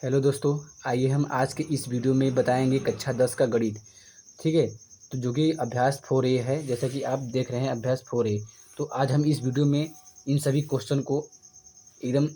Hello दोस्तों, आइए हम आज के इस वीडियो में बताएंगे कक्षा 10 का गणित। ठीक है। तो जो कि अभ्यास 4A है, जैसा कि आप देख रहे हैं अभ्यास 4A। तो आज हम इस वीडियो में इन सभी क्वेश्चन को एकदम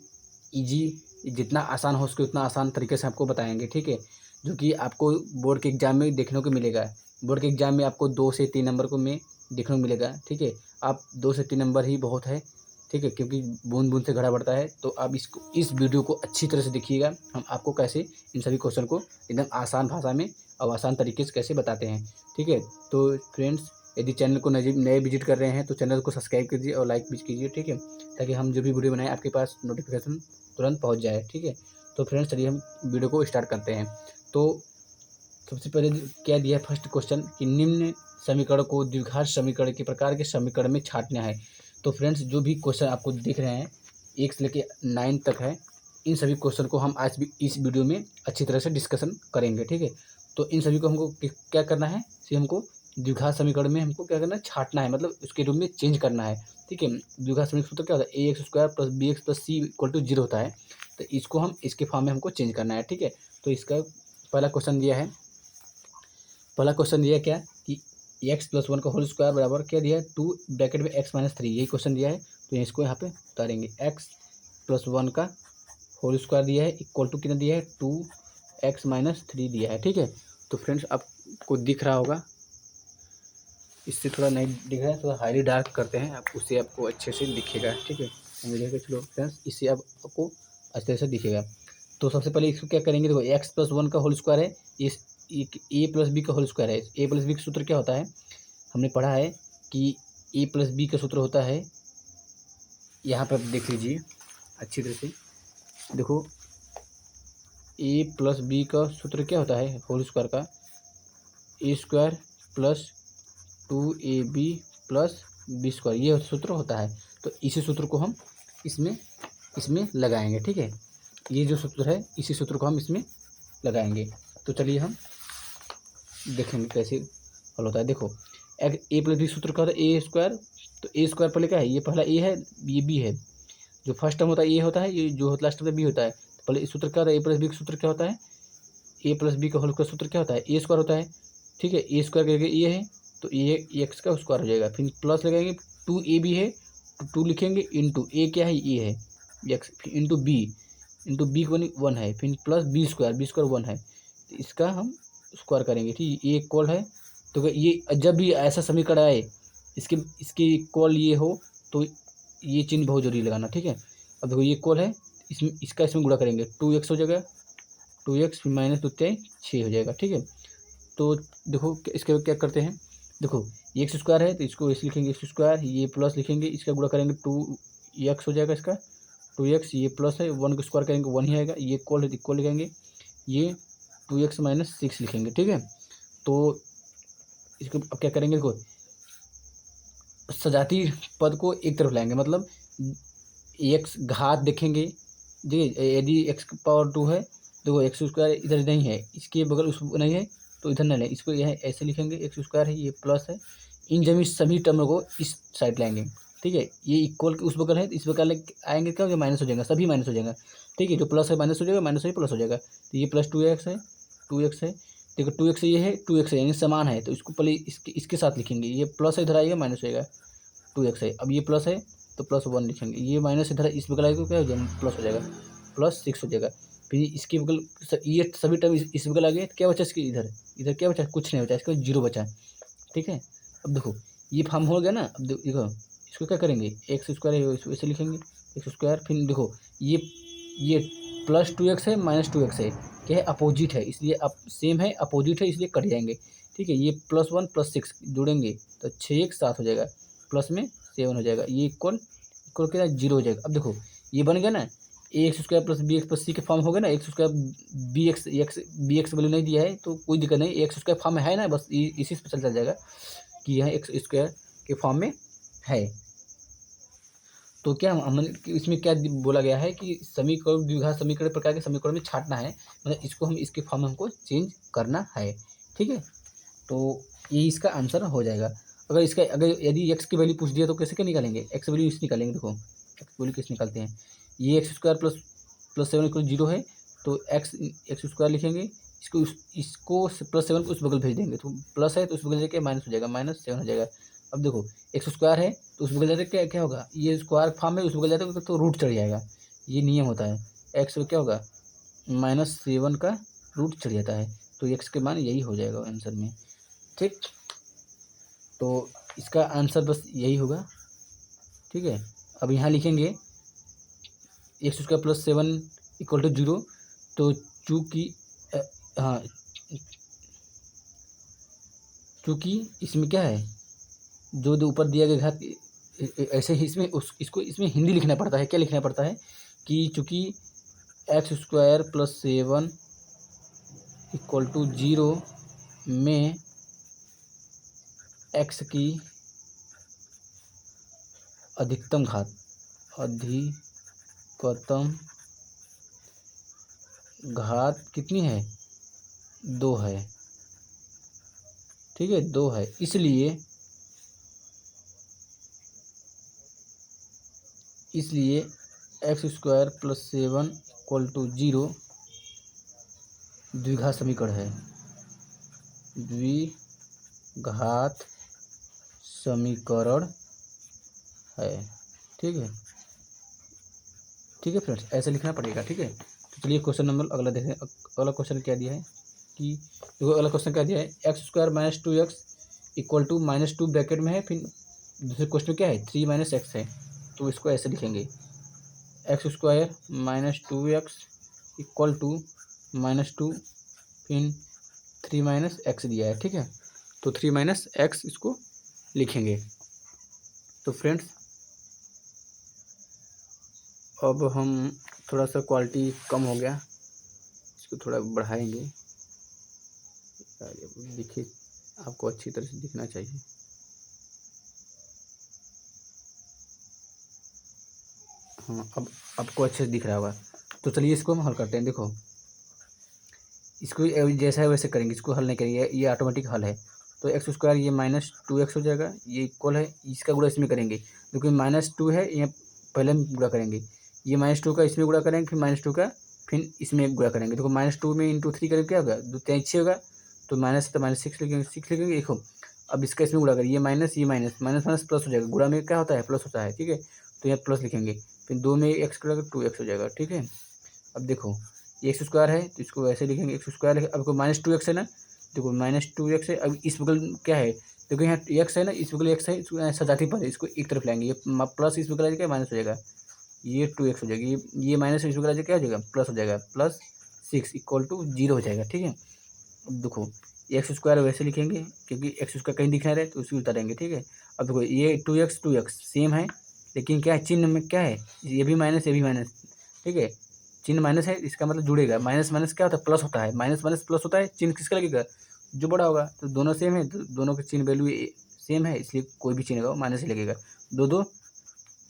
इजी, जितना आसान हो सके उतना आसान तरीके से आपको बताएंगे। ठीक है। जो कि आपको बोर्ड के एग्ज़ाम में देखने को मिलेगा। बोर्ड के एग्ज़ाम में आपको 2 से 3 नंबर को में देखने को मिलेगा। ठीक है। आप 2 से 3 नंबर ही बहुत है। ठीक है, क्योंकि बूंद बूंद से घड़ा बढ़ता है। तो आप इस वीडियो को अच्छी तरह से देखिएगा। हम आपको कैसे इन सभी क्वेश्चन को एकदम आसान भाषा में और आसान तरीके से कैसे बताते हैं। ठीक है। तो फ्रेंड्स, यदि चैनल को नए विजिट कर रहे हैं तो चैनल को सब्सक्राइब कीजिए और लाइक भी कीजिए। ठीक है, ताकि हम जो भी वीडियो बनाएं आपके पास नोटिफिकेशन तुरंत पहुंच जाए। ठीक है। तो फ्रेंड्स, चलिए हम वीडियो को स्टार्ट करते हैं। तो सबसे पहले क्या दिया है, फर्स्ट क्वेश्चन कि निम्न समीकरण को द्विघात समीकरण के प्रकार के समीकरण में छांटना है। तो फ्रेंड्स, जो भी क्वेश्चन आपको दिख रहे हैं 1 से लेकर 9 तक है, इन सभी क्वेश्चन को हम आज भी इस वीडियो में अच्छी तरह से डिस्कशन करेंगे। ठीक है। तो इन सभी को हमको क्या करना है कि हमको द्विघात समीकरण में हमको क्या करना है, छांटना है, मतलब उसके रूप में चेंज करना है। ठीक है। द्विघात समीकरण सूत्र क्या होता है, ax² + bx + c = 0 होता है। तो इसको हम इसके फॉर्म में हमको चेंज करना है। ठीक है। तो इसका पहला क्वेश्चन दिया है। पहला क्वेश्चन दिया क्या कि x + 1 का होल स्क्वायर बराबर क्या दिया है, 2 ब्रैकेट में x - 3, यही क्वेश्चन दिया है। तो इसको यहाँ पे उतारेंगे। x + 1 का होल स्क्वायर दिया है इक्वल टू कितना दिया है, 2x - 3 दिया है। ठीक है। तो फ्रेंड्स, आपको दिख रहा होगा, इससे थोड़ा नहीं दिख रहा है, थोड़ा हाईली डार्क करते हैं, आप उससे आपको अच्छे से दिखेगा। ठीक है। मुझे चलो फ्रेंड्स, इससे आपको अच्छे तरह से दिखेगा। तो सबसे पहले इसको क्या करेंगे, देखो x + 1 का होल स्क्वायर है, इस a + b का होल स्क्वायर है। a + b का सूत्र क्या होता है, हमने पढ़ा है कि a + b का सूत्र होता है, यहाँ पर आप देख लीजिए अच्छी तरह से। देखो a + b का सूत्र क्या होता है होल स्क्वायर का, a² + 2ab + b², ये सूत्र होता है। तो इसी सूत्र को हम इसमें इसमें लगाएंगे। ठीक है। ये जो सूत्र है इसी सूत्र को हम इसमें लगाएंगे। तो चलिए हम देखेंगे कैसे हल होता है। देखो a + b सूत्र का होता है a²। तो a² पहले क्या है, ये पहला a है, ये b है। जो फर्स्ट टर्म होता है a होता है, ये जो लास्ट में b होता है। तो पहले इस सूत्र क्या होता है, a + b का सूत्र क्या होता है, a + b का होल का सूत्र क्या होता है, a² होता है। ठीक है। a² करके a है, तो ये x का स्क्वायर हो जाएगा। फिर प्लस लगाएंगे, 2ab है तो 2 लिखेंगे, इंटू a क्या है, ये है x, फिर इंटू b को 1 है, फिर प्लस b² 1 है। तो इसका हम स्क्वायर करेंगे। ठीक है। ये इक्वल है। तो ये जब भी ऐसा समीकरण आए, इसके इसके इक्वल ये हो, तो ये चिन्ह बहुत जरूरी लगाना। ठीक है। अब देखो ये इक्वल है, इसमें इसमें गुणा करेंगे, 2x हो जाएगा, 2x फिर -2 6 हो जाएगा। ठीक है। तो देखो इसके क्या करते हैं, देखो ये x² है तो इसको इस लिखेंगे x², ये प्लस लिखेंगे, इसका गुणा करेंगे 2x हो जाएगा, इसका 2x, ये प्लस है 1 को स्क्वायर करेंगे 1 ही आएगा, ये इक्वल है तो इक्वल लिखेंगे, ये 2x - 6 लिखेंगे। ठीक है। तो इसको अब क्या करेंगे, देखो सजाती पद को एक तरफ लाएंगे, मतलब x घात देखेंगे। ठीक है। यदि x⁴ है, देखो x² इधर नहीं है, इसके बगल उस नहीं है, तो इधर नहीं है, इसको यह ऐसे लिखेंगे, x² है, ये प्लस है। इन जमी सभी टर्म को इस साइड लाएंगे। ठीक है। ये इक्वल उस बगल है, तो इस बगल आएंगे, क्या हो जाएगा, माइनस हो जाएगा, सभी माइनस हो जाएगा। ठीक है। जो प्लस है माइनस हो जाएगा, माइनस है प्लस हो जाएगा। तो ये + 2x है, 2x है। देखो 2x ये है, 2x है, यानी समान है, तो इसको पहले इसके साथ लिखेंगे, ये प्लस है, इधर आएगा माइनस हो जाएगा, 2x है। अब ये प्लस है तो +1 लिखेंगे, ये माइनस इधर इस बगल आएगा, क्या हो जाएगा, प्लस हो जाएगा, +6 हो जाएगा। फिर इसके बगल ये सभी टर्म इस बगल आ गए, तो क्या बचा इसके इधर, इधर क्या बचा, कुछ नहीं बचा, इसका 0 बचा। ठीक है। अब देखो ये फॉर्म हो गया ना। अब देखो इसको क्या करेंगे, x² है वैसे लिखेंगे, x²। फिर देखो ये +2x है, -2x है, क्या है, अपोजिट है, इसलिए अब सेम है, अपोजिट है, इसलिए कट जाएंगे। ठीक है। ये +1 + 6 जोड़ेंगे तो 6x 7 हो जाएगा, प्लस में 7 हो जाएगा, ये इक्वल क्या 0 हो जाएगा। अब देखो ये बन गया ना, ax² + bx + c के फॉर्म हो गया ना, x² bx वैल्यू नहीं दिया है तो कोई दिक्कत नहीं, x² फॉर्म में है ना, बस इसी से पता चल जाएगा कि यह x² के फॉर्म में है। तो क्या हमने इसमें क्या बोला गया है कि समीकरण द्विघात समीकरण प्रकार के समीकरण में छांटना है, मतलब इसको हम इसके फॉर्म में हमको चेंज करना है। ठीक है। तो ये इसका आंसर हो जाएगा। अगर यदि x की वैल्यू पूछ दिया तो कैसे क्या निकालेंगे, x वैल्यू इस निकालेंगे। देखो x वैल्यू किस निकालते हैं, ये x² + 7 = 0 है, तो एक्स स्क्वायर लिखेंगे, इसको +7 को उस बगल भेज देंगे, तो प्लस है तो उस बगल जाके माइनस हो जाएगा, -7 हो जाएगा। अब देखो एक्स स्क्वायर है तो उस बगल जाके क्या क्या होगा, ये स्क्वायर फॉर्म में उस बगल जाता है तो रूट चढ़ जाएगा, ये नियम होता है। एक्स क्या होगा, -7 का रूट चढ़ जाता है, तो एक्स के मान यही हो जाएगा आंसर में। ठीक, तो इसका आंसर बस यही होगा। ठीक है, अब यहाँ लिखेंगे x² + 7 = 0। तो चूँकि हाँ, चूँकि इसमें क्या है, जो जो ऊपर दिया गया घात ऐसे ही इसमें इसको इसमें हिंदी लिखना पड़ता है। क्या लिखना पड़ता है कि चूँकि x² + 7 = 0 में x की अधिकतम घात कितनी है, 2 है। ठीक है, 2 है, इसलिए x² + 7 = 0 द्विघात समीकरण है, द्विघात समीकरण है। ठीक है, ठीक है फ्रेंड्स, ऐसे लिखना पड़ेगा। ठीक है, तो चलिए क्वेश्चन नंबर अगला देखें। अगला क्वेश्चन क्या दिया है कि देखो, अगला क्वेश्चन क्या दिया है, x² - 2x = -2 ब्रैकेट में है, फिर दूसरे क्वेश्चन में क्या है 3 - x है, तो इसको ऐसे लिखेंगे x² - 2x = -2 फिर 3 - x दिया है। ठीक है, तो 3 - x इसको लिखेंगे। तो फ्रेंड्स अब हम थोड़ा सा क्वालिटी कम हो गया, इसको थोड़ा बढ़ाएंगे, देखिए आपको अच्छी तरह से दिखना चाहिए। हाँ, अब आपको अच्छे से दिख रहा होगा। तो चलिए इसको हम हल करते हैं। देखो इसको जैसा है वैसे करेंगे, इसको हल नहीं करेंगे, ये ऑटोमेटिक हल है। तो x² ये -2x हो जाएगा, ये इक्वल है, इसका गुणा इसमें करेंगे, क्योंकि -2 है, ये पहले हम गुणा करेंगे, ये -2 का इसमें गुणा करेंगे, फिर -2 का फिर इसमें गुणा करेंगे। देखो -2 में × 3 करेंगे क्या होगा, 2 × 6 होगा, तो माइनस तो -6 लिखेंगे, 6 लिखेंगे। देखो अब इसका इसमें गुणा करेंगे, ये माइनस ये माइनस माइनस प्लस हो जाएगा, गुणा में क्या होता है प्लस होता है। ठीक है, तो यहाँ प्लस लिखेंगे, फिर 2 में x का 2x हो जाएगा। ठीक है, अब देखो ये x² है तो इसको वैसे लिखेंगे, x² लिखे, अब -2x है ना, देखो -2x है, अब इस बगल क्या है, देखो यहाँ x है ना, इस बगल x है, इसको सजाती पर है, इसको एक तरफ लाएंगे, ये प्लस इस बगल क्या माइनस हो जाएगा, ये 2x हो जाएगी, ये माइनस इस बगल क्या हो जाएगा प्लस हो जाएगा, +6 = 0 हो जाएगा। ठीक है, अब देखो x² वैसे लिखेंगे, क्योंकि x² कहीं दिख नहीं रहा है तो उसको उतारेंगे। ठीक है, अब देखो ये 2x सेम है, लेकिन क्या है चिन्ह में क्या है, ये भी माइनस ये भी माइनस। ठीक है, चिन्ह माइनस है, इसका मतलब जुड़ेगा, माइनस माइनस क्या होता है प्लस होता है, माइनस माइनस प्लस होता है, चिन्ह किसका लगेगा जो बड़ा होगा, तो दोनों सेम है, तो दोनों के चिन्ह वैल्यू सेम है, इसलिए कोई भी चिन्ह होगा माइनस ही लगेगा। 2 2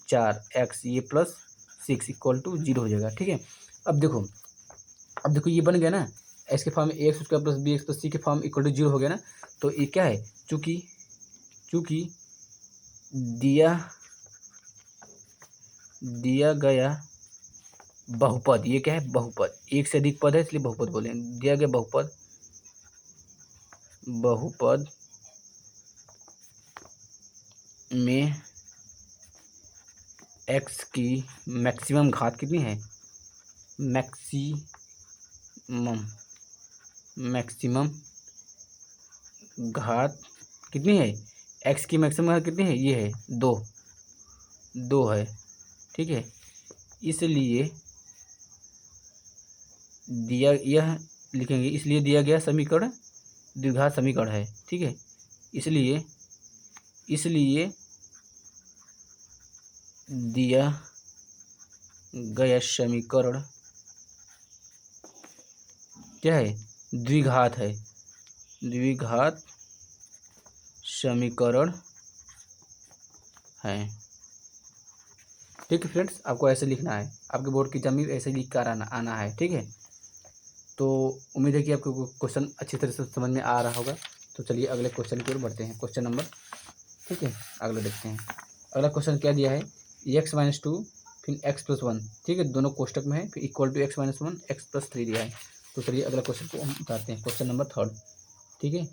4 x ये +6 = 0 हो जाएगा। ठीक है, अब देखो ये बन गया ना, x के फॉर्म में ax² + bx + c के फॉर्म = 0 हो गया ना, तो ये क्या है, चूँकि दिया गया बहुपद, ये क्या है बहुपद, एक से अधिक पद है इसलिए बहुपद बोले, दिया गया बहुपद में x की मैक्सिमम घात कितनी है, मैक्सिमम घात कितनी है, x की मैक्सिमम घात कितनी है, ये है 2 है। ठीक है, इसलिए यह लिखेंगे, इसलिए दिया गया समीकरण द्विघात समीकरण है। ठीक है, इसलिए दिया गया समीकरण क्या है, द्विघात है, द्विघात समीकरण है। ठीक है फ्रेंड्स, आपको ऐसे लिखना है, आपके बोर्ड की एग्जाम में ऐसे लिख कर आना है। ठीक है, तो उम्मीद है कि आपको क्वेश्चन अच्छी तरह से समझ में आ रहा होगा। तो चलिए अगले क्वेश्चन की ओर बढ़ते हैं, क्वेश्चन नंबर, ठीक है अगला देखते हैं। अगला क्वेश्चन क्या दिया है, x - 2 फिर x+1, ठीक है, दोनों कोष्टक में है, फिर इक्वल टू x-1 x+3 दिया है। तो चलिए अगला क्वेश्चन को हम उतारते हैं, क्वेश्चन नंबर 3, ठीक है।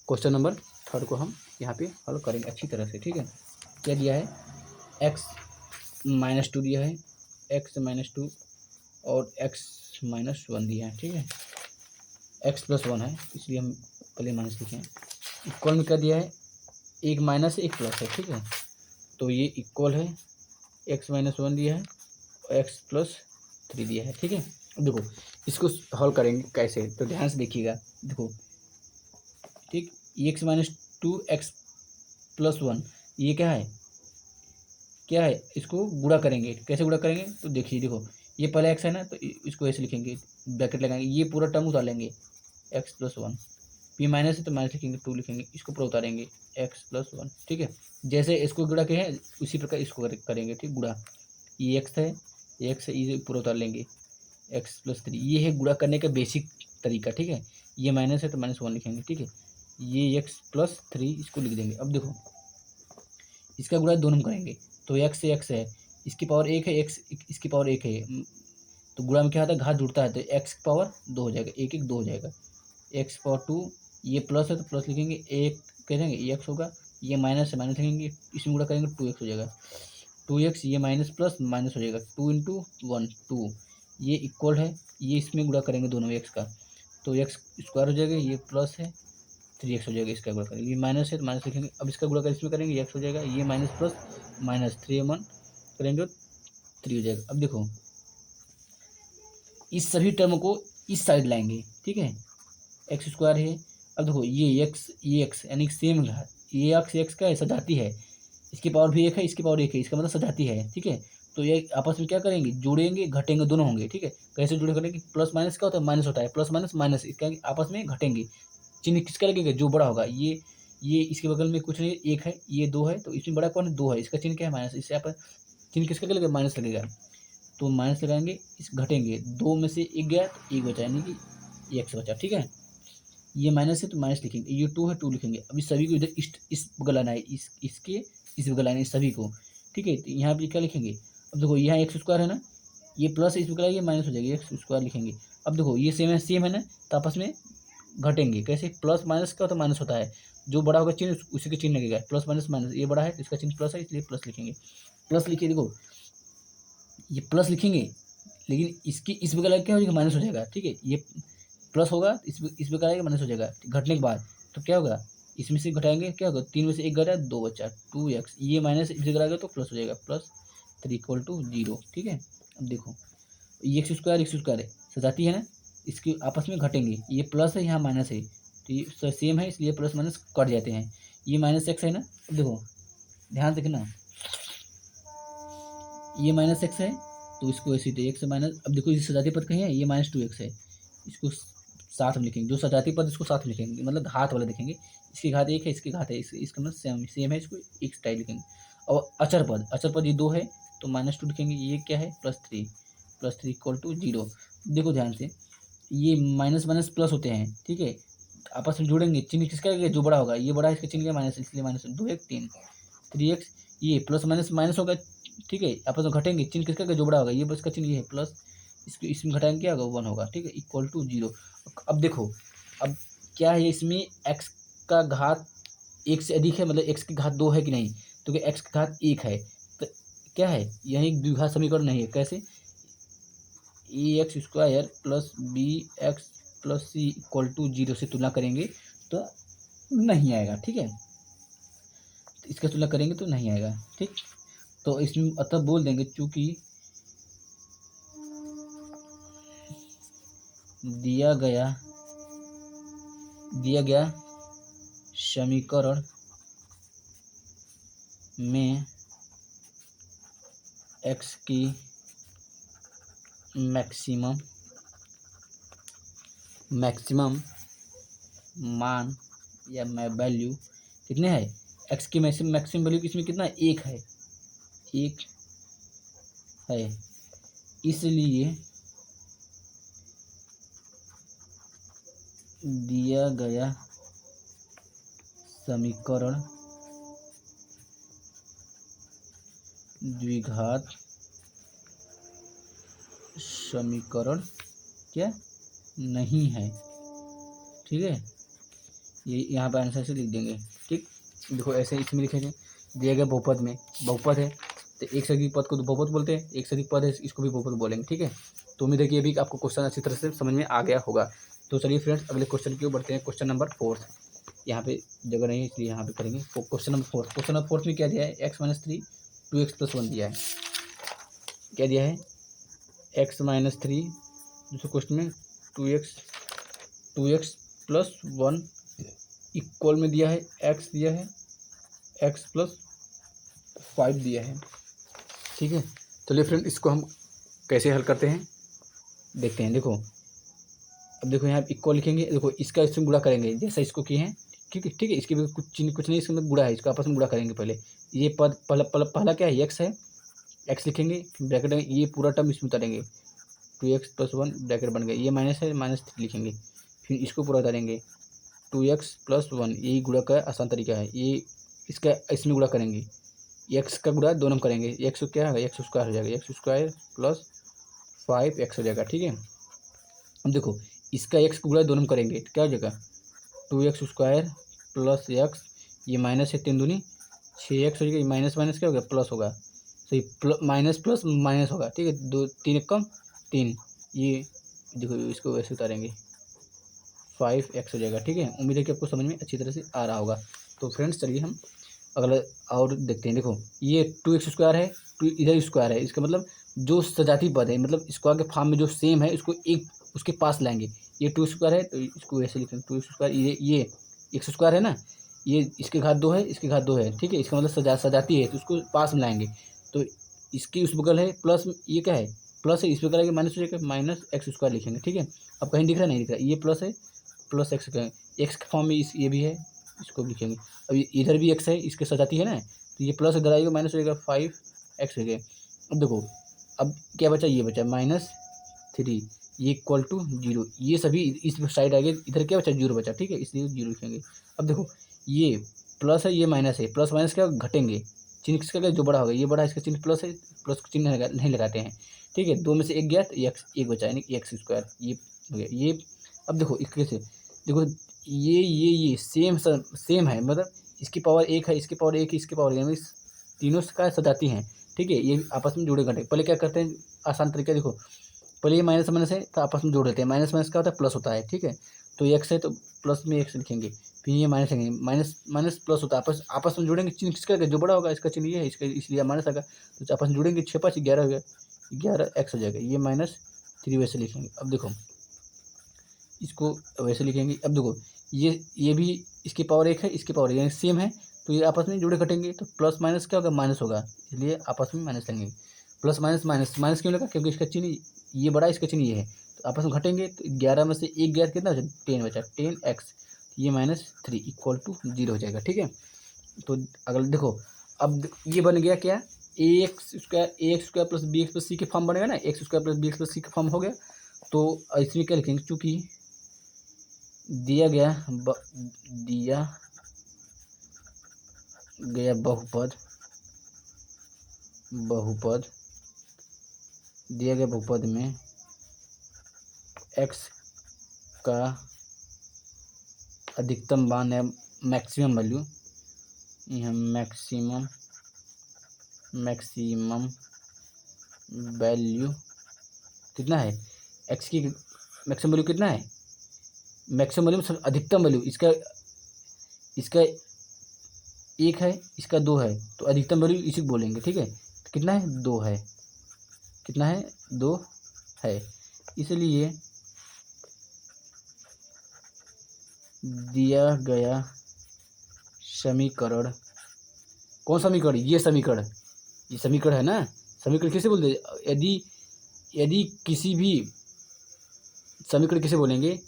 क्वेश्चन नंबर 3 को हम यहाँ पे हल करेंगे अच्छी तरह से, ठीक है। क्या दिया है, x-2 दिया है, x-2 और x-1 दिया है, ठीक है। x+1 है इसलिए हम पहले माइनस लिखे हैं। इक्वल में क्या दिया है, एक माइनस एक प्लस है, ठीक है। तो ये इक्वल है, x-1 दिया है और x+3 दिया है, ठीक है। अब देखो इसको हल करेंगे कैसे, तो ध्यान से देखिएगा, देखो ठीक, x-2 x+1 ये क्या है, इसको गुणा करेंगे, कैसे गुणा करेंगे, तो देखिए, देखो ये पहले x है ना, तो इसको ऐसे लिखेंगे, ब्रैकेट लगाएंगे, ये पूरा टर्म उतार लेंगे, x+1, p माइनस है तो माइनस लिखेंगे, 2 लिखेंगे, इसको पूरा उतारेंगे, x+1, ठीक है। जैसे इसको गुणा किए हैं उसी प्रकार इसको करेंगे, ठीक, गुणा, ये x है, ये पूरा उतार लेंगे, x+3, ये है गुणा करने का बेसिक तरीका, ठीक है। ये माइनस है तो -1 लिखेंगे, ठीक है। ये x+3 इसको लिख देंगे। अब देखो इसका गुणा दोनों करेंगे, तो x से x है, इसकी पावर 1 है, x इसकी पावर 1 है, तो गुणा में क्या होता है, घात जुड़ता है, तो x की पावर 2 हो जाएगा, 1 1 2 हो जाएगा, x पावर 2, ये प्लस है तो प्लस लिखेंगे, एक कह देंगे ये x होगा, ये माइनस है माइनस लिखेंगे, इसमें गुणा करेंगे 2x हो जाएगा, 2x, ये माइनस प्लस माइनस हो जाएगा, 2 × 1 2, ये इक्वल है, ये इसमें गुणा करेंगे दोनों x का, तो x² हो जाएगा, ये प्लस है 3x हो जाएगा, इसका गुणा करेंगे, ये माइनस है तो माइनस लिखेंगे, अब इसका गुणा कर इसमें करेंगे, ये x हो जाएगा, ये माइनस प्लस माइनस 3 करेंगे 3 हो जाएगा। अब देखो इस सभी टर्म को इस साइड लाएंगे, ठीक है, x² है। अब देखो ये x यानी सेम घात, ये x का है, सजाती है, इसकी पावर भी 1 है, इसकी पावर 1 है, इसका मतलब सजाती है, ठीक है। तो ये आपस में क्या करेंगे, जोड़ेंगे घटेंगे दोनों होंगे, ठीक है। कैसे जुड़े करेंगे, प्लस माइनस क्या होता है, माइनस होता है, प्लस माइनस माइनस, इसका आपस में घटेंगे, चिन्ह किसका लगेगा, जो बड़ा होगा, ये इसके बगल में कुछ नहीं, 1 है, ये 2 है, तो इसमें बड़ा कौन है, 2 है, इसका चिन्ह क्या है, माइनस, इससे आप चिन्ह किसका लगेगा, माइनस लगेगा, तो माइनस लगाएंगे, इस घटेंगे, 2 में से 1 गया तो 1 बचा, यानी कि ये x बचा, ठीक है। ये माइनस है तो माइनस लिखेंगे, ये 2 है 2 लिखेंगे, अब इस सभी को इधर इस बगल लाना है, इसके इस बगल लाना है, सभी को, ठीक है। तो यहाँ पे क्या लिखेंगे, अब देखो यहाँ x² है ना, ये प्लस इस बगल आएगी, माइनस हो जाएगी, x² लिखेंगे। अब देखो ये सेम है ना, तो आपस में घटेंगे, कैसे, प्लस माइनस का तो माइनस होता है, जो बड़ा होगा चिन्ह उसी के चिन्ह लगेगा, प्लस माइनस माइनस, ये बड़ा है तो इसका चिन्ह प्लस है, इसलिए प्लस लिखेंगे, प्लस लिखिए, देखो ये प्लस लिखेंगे, लेकिन इसकी इस बगल क्या हो जाएगा, माइनस हो जाएगा, ठीक है। ये प्लस होगा, इस बगल आएगा, माइनस हो जाएगा, घटने के बाद, तो क्या होगा, इसमें से घटाएंगे, क्या होगा, 3 में से 1 घटा 2 बचा, 2x, ये माइनस इस बगल आ गया तो प्लस हो जाएगा, +3 = 0, ठीक है। अब देखो ये x² है, सजाती है ना, इसके आपस में घटेंगे, ये प्लस है, यहाँ माइनस है, तो ये सेम है, इसलिए प्लस माइनस कट जाते हैं, ये -x है ना। अब देखो ध्यान से देखना, ये -x है, तो इसको ऐसे x माइनस, अब देखो ये सजाती पद कहीं है, ये -2x है, इसको साथ में लिखेंगे, जो सजाती पद इसको साथ में लिखेंगे, मतलब घात वाला देखेंगे, इसकी घात 1 है, इसकी घात है, इसका मतलब सेम है, इसको एक स्टाइल लिखेंगे। और अचर पद ये 2 है, तो -2 लिखेंगे, ये क्या है, +3 = 0। देखो ध्यान से, ये माइनस माइनस प्लस होते हैं, ठीक है, आपस में जुड़ेंगे, चिन्ह किसका लगेगा, जो बड़ा होगा, ये बड़ा है, इसका चिन्ह क्या, माइनस, इसलिए माइनस 2 1 3 3x, ये प्लस माइनस माइनस होगा, ठीक है, आपस में घटेंगे, चिन्ह किसका जो बड़ा होगा, ये बस का चिन्ह ये है प्लस, इसको इसमें घटाएंगे क्या होगा, 1 होगा, ठीक है, = 0। अब देखो, अब क्या है, इसमें x का घात 1 से अधिक है, मतलब x की घात 2 है कि नहीं, तो क्या x की घात 1 है, तो क्या है, यह एक द्विघात समीकरण नहीं है, कैसे, ax² + bx + c = 0 से तुलना करेंगे तो नहीं आएगा, ठीक है, इसका तुलना करेंगे तो नहीं आएगा, ठीक। तो इसमें अतः बोल देंगे, चूंकि दिया गया समीकरण में x की मैक्सिमम मान या वैल्यू कितने है, x की मैक्सिमम वैल्यू इसमें कितना है, 1 है, 1 है, इसलिए दिया गया समीकरण द्विघात समीकरण क्या नहीं है। ठीक है, ये यहाँ पर आंसर से लिख देंगे। ठीक, देखो ऐसे इसमें लिखेंगे, दिया गया बहुपद में, बहुपद है तो एक सदीय पद को तो बहुपद बोलते हैं, एक सदीय पद है इसको भी बहुपद बोलेंगे। ठीक है, तो उम्मीद है कि अभी आपको क्वेश्चन अच्छी तरह से समझ में आ गया होगा। तो चलिए फ्रेंड्स अगले क्वेश्चन की ओर बढ़ते हैं। क्वेश्चन नंबर 4, यहाँ पे जगह नहीं है इसलिए यहाँ पे करेंगे। क्वेश्चन नंबर 4, क्वेश्चन नंबर 4 में क्या दिया है, x-3 2x+1 दिया है। क्या दिया है, x-3, दूसरे क्वेश्चन में 2x+1 इक्वल में दिया है, x दिया है x+5 दिया है। ठीक है, चलिए फ्रेंड इसको हम कैसे हल करते हैं देखते हैं। देखो अब देखो यहाँ इक्वल लिखेंगे, देखो इसका इसमें गुणा करेंगे जैसा इसको किए हैं। ठीक है, ठीक है, इसके भी कुछ नहीं, इसके अंदर गुणा है, इसका आपस में गुणा करेंगे। पहले ये पद पहला क्या है, x है, x लिखेंगे ब्रैकेट में, ये पूरा टर्म इसमें उतारेंगे, 2x+1 ब्रैकेट बन गया, ये माइनस है, -3 लिखेंगे, फिर इसको पूरा उतारेंगे, 2x+1, यही गुणा का आसान तरीका है। ये इसका इसमें गुणा करेंगे, x का गुणा दोनों में करेंगे, x क्या है, x स्क्वायर हो जाएगा, x² + 5x हो जाएगा। ठीक है, अब देखो इसका x का गुणा दोनों में करेंगे क्या हो जाएगा, 2x² + x, ये माइनस है, 3 दूनी 6x हो जाएगा, ये माइनस माइनस क्या होगा, प्लस होगा, सही, माइनस प्लस माइनस होगा। ठीक है, 2 3 कम 3, ये देखो इसको वैसे उतारेंगे, 5x हो जाएगा। ठीक है, उम्मीद है कि आपको समझ में अच्छी तरह से आ रहा होगा। तो फ्रेंड्स चलिए हम अगला और देखते हैं। देखो ये 2x² है, 2 इधर स्क्वायर है, इसका मतलब जो सजाती पद है, मतलब स्क्वायर के फॉर्म में जो सेम है उसको एक उसके पास लाएंगे। ये 2 है तो इसको ऐसे लिखेंगे, 2 ये x² है ना, ये इसके घात 2 है, इसके घात 2 है। ठीक है, इसका मतलब सजाती है तो उसको पास में लाएंगे, तो इसकी उस बगल है प्लस, ये क्या है प्लस है, इस बगल है माइनस हो जाएगा, -x² लिखेंगे। ठीक है, अब कहीं दिख रहा नहीं दिख रहा, ये प्लस है, प्लस x का एक्स के फॉर्म में ये भी है, इसको लिखेंगे। अब इधर भी x है, इसके सजाती है ना, तो ये प्लस इधर आएगा, माइनस हो जाएगा, 5x हो गया। अब देखो अब क्या बचा, ये बचा -3, ये इक्वल टू 0, ये सभी इस साइड आ गए, इधर क्या बचा, 0 बचा। ठीक है, इसलिए 0 लिखेंगे। अब देखो ये प्लस है, ये माइनस है, प्लस माइनस क्या घटेंगे, चिन्ह किसका क्या, जो बड़ा होगा ये बड़ा, इसका चिन्ह प्लस है, प्लस का चिन्ह नहीं लगाते हैं। ठीक है, 2 में से 1 गया तो एक बचा, यानी x², ये हो गया ये। अब देखो इसके से देखो ये सेम है, मतलब इसकी पावर 1 है, इसकी पावर 1 है, इसकी पावर 1 है, तीनों का सजाती हैं। ठीक है, ये आपस में जुड़े घटे। पहले क्या करते हैं, आसान तरीका देखो, पहले ये माइनस माइनस है तो आपस में जोड़ देते हैं, माइनस माइनस क्या होता है, प्लस होता है। ठीक है, तो x है तो प्लस में x लिखेंगे, फिर ये माइनस लिखेंगे, माइनस माइनस प्लस होता है, आपस में जुड़ेंगे, चिन्ह किसका जो बड़ा होगा इसका चिन्ह ये है, इसका इसलिए माइनस आएगा, तो आपस में जुड़ेंगे, 6 5 11 हो गया, 11x हो जाएगा, ये -3 वैसे लिखेंगे। अब देखो इसको वैसे लिखेंगे। अब देखो ये भी इसकी पावर 1 है, इसकी पावर यानी सेम है, तो ये आपस में जुड़े घटेंगे, तो प्लस माइनस क्या होगा, माइनस होगा, इसलिए आपस में माइनस लेंगे। प्लस माइनस माइनस माइनस क्यों लगा, क्योंकि इसका चिन्ह ये बड़ा, इसका चिन्ह ये है, तो आपस में घटेंगे, तो 11 में से 1 गया कितना बचा, 10 बचा, 10x, ये -3 इक्वल टू 0 हो जाएगा। ठीक है, तो अगला देखो अब ये बन गया क्या, ax² + bx + c के फॉर्म बनेगा ना, x² + bx + c का फॉर्म हो गया। तो इसमें क्या लिखेंगे, चूँकि दिया गया बहुपद दिया गया बहुपद में x का अधिकतम मान है, मैक्सिमम वैल्यू, यह मैक्सिमम वैल्यू कितना है, x की मैक्सिमम वैल्यू कितना है, मैक्सिमम वैल्यू अधिकतम वैल्यू, इसका 1 है, इसका 2 है, तो अधिकतम वैल्यू इसी को बोलेंगे। ठीक है, तो कितना है, 2 है, कितना है, 2 है, इसलिए दिया गया समीकरण, कौन समीकरण, ये समीकरण है ना, समीकरण किसे बोलते हैं, यदि किसी भी समीकरण किसे बोलेंगे,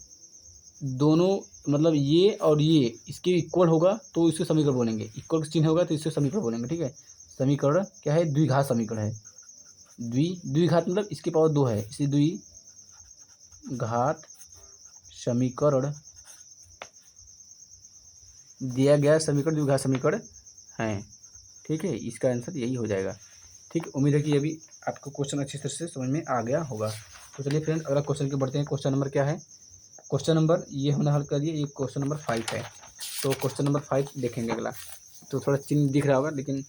दोनों मतलब ये और ये इसके इक्वल होगा तो इसको समीकरण बोलेंगे, इक्वल चिन्ह होगा तो इसको समीकरण बोलेंगे। ठीक है, समीकरण क्या है, द्विघात समीकरण है, द्विघात मतलब इसकी पावर 2 है, इसलिए द्विघात समीकरण, दिया गया समीकरण द्विघात समीकरण है। ठीक है, इसका आंसर यही हो जाएगा। ठीक, उम्मीद है कि अभी आपको क्वेश्चन अच्छी तरह से समझ में आ गया होगा। तो चलिए फ्रेंड्स अगला क्वेश्चन की बढ़ते हैं। क्वेश्चन नंबर क्या है? क्वेश्चन नंबर ये हमने हल कर दिया, ये क्वेश्चन नंबर 5 है। तो क्वेश्चन नंबर 5 देखेंगे अगला। तो थोड़ा चिन्ह दिख रहा होगा लेकिन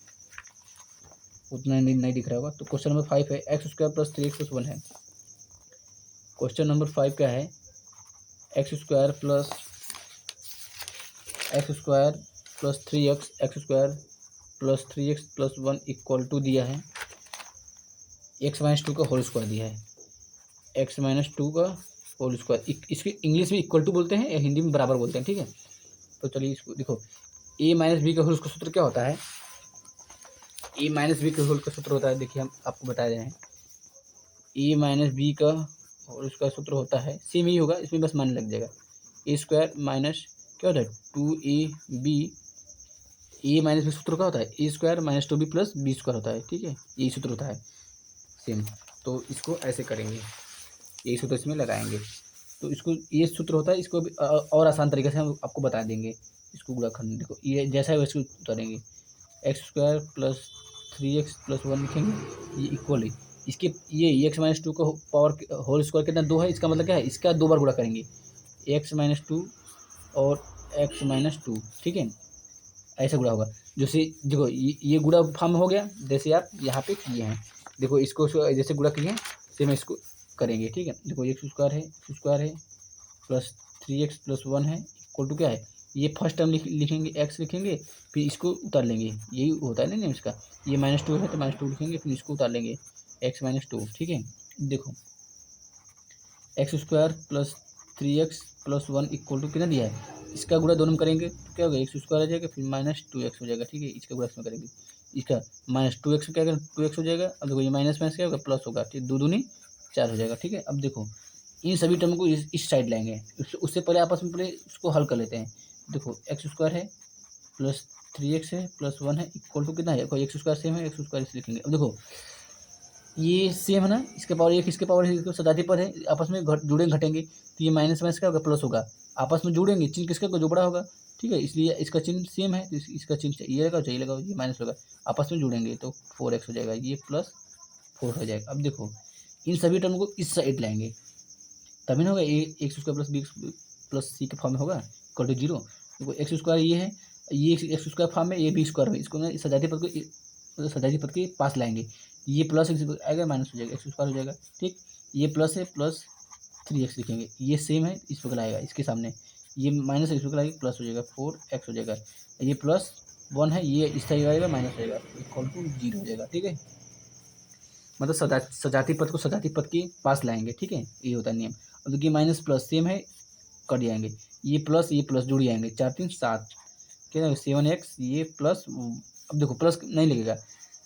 उतना नहीं दिख रहा होगा। तो क्वेश्चन नंबर 5 है, X square plus 3x plus 1 है। क्वेश्चन नंबर 5 क्या है? X square plus 3x X square plus 3x plus 1 equal to दिया है x माइनस 2 का होल स्क्वायर दिया है, x माइनस 2 का होल स्क्वायर। इसके इंग्लिश में इक्वल टू बोलते हैं या हिंदी में बराबर बोलते हैं, ठीक है। तो चलिए इसको देखो, a माइनस बी का होल का सूत्र क्या होता है? a माइनस बी का होल का सूत्र होता है, देखिए हम आपको बता रहे हैं, a माइनस बी का होल का सूत्र होता है, सेम ही होगा, इसमें बस मान लग जाएगा, ए स्क्वायर माइनस क्या होता है 2ab, ए माइनस बी सूत्र क्या होता है? A square minus 2b plus B square होता है, ठीक है, यही सूत्र होता है सेम। तो इसको ऐसे करेंगे, यही सूत्र इसमें लगाएंगे। तो इसको ये सूत्र होता है, इसको भी और आसान तरीके से हम आपको बता देंगे। इसको गुणाखंड देखो, ये जैसा है वैसे उतारेंगे, x square plus 3x plus 1 लिखेंगे, ये इक्वल है इसके, ये एक्स माइनस 2 का पावर होल स्क्वायर कितना 2 है, इसका मतलब क्या है? इसका 2 बार गुणा करेंगे, एक्स माइनस 2 और एक्स माइनस 2, ठीक है, ऐसा गुणा होगा। जैसे देखो ये गुणा फॉर्म हो गया, जैसे आप यहाँ पे किए हैं, देखो इसको जैसे गुणा किए हैं सेम इसको करेंगे, ठीक है। देखो एक्स स्क्वायर है प्लस 3x प्लस 1 है इक्वल टू क्या है? ये फर्स्ट टर्म लिखेंगे, एक्स लिखेंगे, फिर इसको उतार लेंगे, यही होता है ना इसका। ये माइनस 2 है तो माइनस 2 लिखेंगे, फिर इसको उतार लेंगे, एक्स माइनस 2, ठीक है। देखो X square plus 3x plus 1 equal to कितना दिया है? इसका गुणा दोनों में करेंगे तो क्या होगा? एक्स स्क्वायर आ जाएगा, फिर माइनस 2x हो जाएगा, ठीक है। इसका गुणा इसमें करेंगे, इसका माइनस 2x क्या करें, 2x हो जाएगा। अब देखो ये माइनस माइनस क्या होगा? प्लस होगा, ठीक, दो दूनी 4 हो जाएगा, ठीक है। अब देखो इन सभी टर्म को इस साइड लाएंगे, उससे पहले आपस में पहले इसको हल कर लेते हैं। देखो एक्स स्क्वायर है प्लस 3x है प्लस 1 है इक्वल टू कितना है? देखो एक्स स्क्वायर सेम है, एक्स स्क्वायर इसे लिखेंगे। अब देखो ये सेम है ना, इसके पावर एक, इसके पावर एक, तो सजाती पद है, आपस में जुड़े घटेंगे, तो ये माइनस माइनस क्या होगा? प्लस होगा, आपस में जुड़ेंगे, चिन्ह किसका जो बड़ा होगा, ठीक है, इसलिए इसका चिन्ह सेम है, तो इसका चिन्ह ये लगाओ, चाहिए लगाओ, ये माइनस होगा, आपस में जुड़ेंगे तो 4x हो जाएगा, ये प्लस 4 हो जाएगा। अब देखो इन सभी टर्म को इस साइड लाएंगे, तभी ना होगा A X square plus B plus C के फॉर्म में होगा, इक्वल टू 0। देखो एक्स स्क्वायर ये है, ये एक्स स्क्वायर फॉर्म में, ये बी स्क्वायर में, इसको ना सजाती पद को सजाती पद के पास लाएंगे, ये प्लस एक्स आएगा, माइनस हो जाएगा, एक्स स्क्वायर हो जाएगा, ठीक। ये प्लस है, प्लस 3x लिखेंगे, ये सेम है, इस पर लाएगा, इसके सामने ये माइनस एक्स पर लाएगा, प्लस हो जाएगा, 4x हो जाएगा, ये प्लस 1 है, ये इस साइड आएगा, माइनस हो जाएगा, इक्वल टू 0 हो जाएगा, ठीक है। मतलब सजाती पद को सजाती पद के पास लाएंगे, ठीक है, ये होता है नियम। अब देखिए माइनस प्लस सेम है, कट जाएंगे, ये प्लस जुड़ जाएंगे, 4 3 7, क्या 7x, ये प्लस, अब देखो प्लस नहीं लगेगा,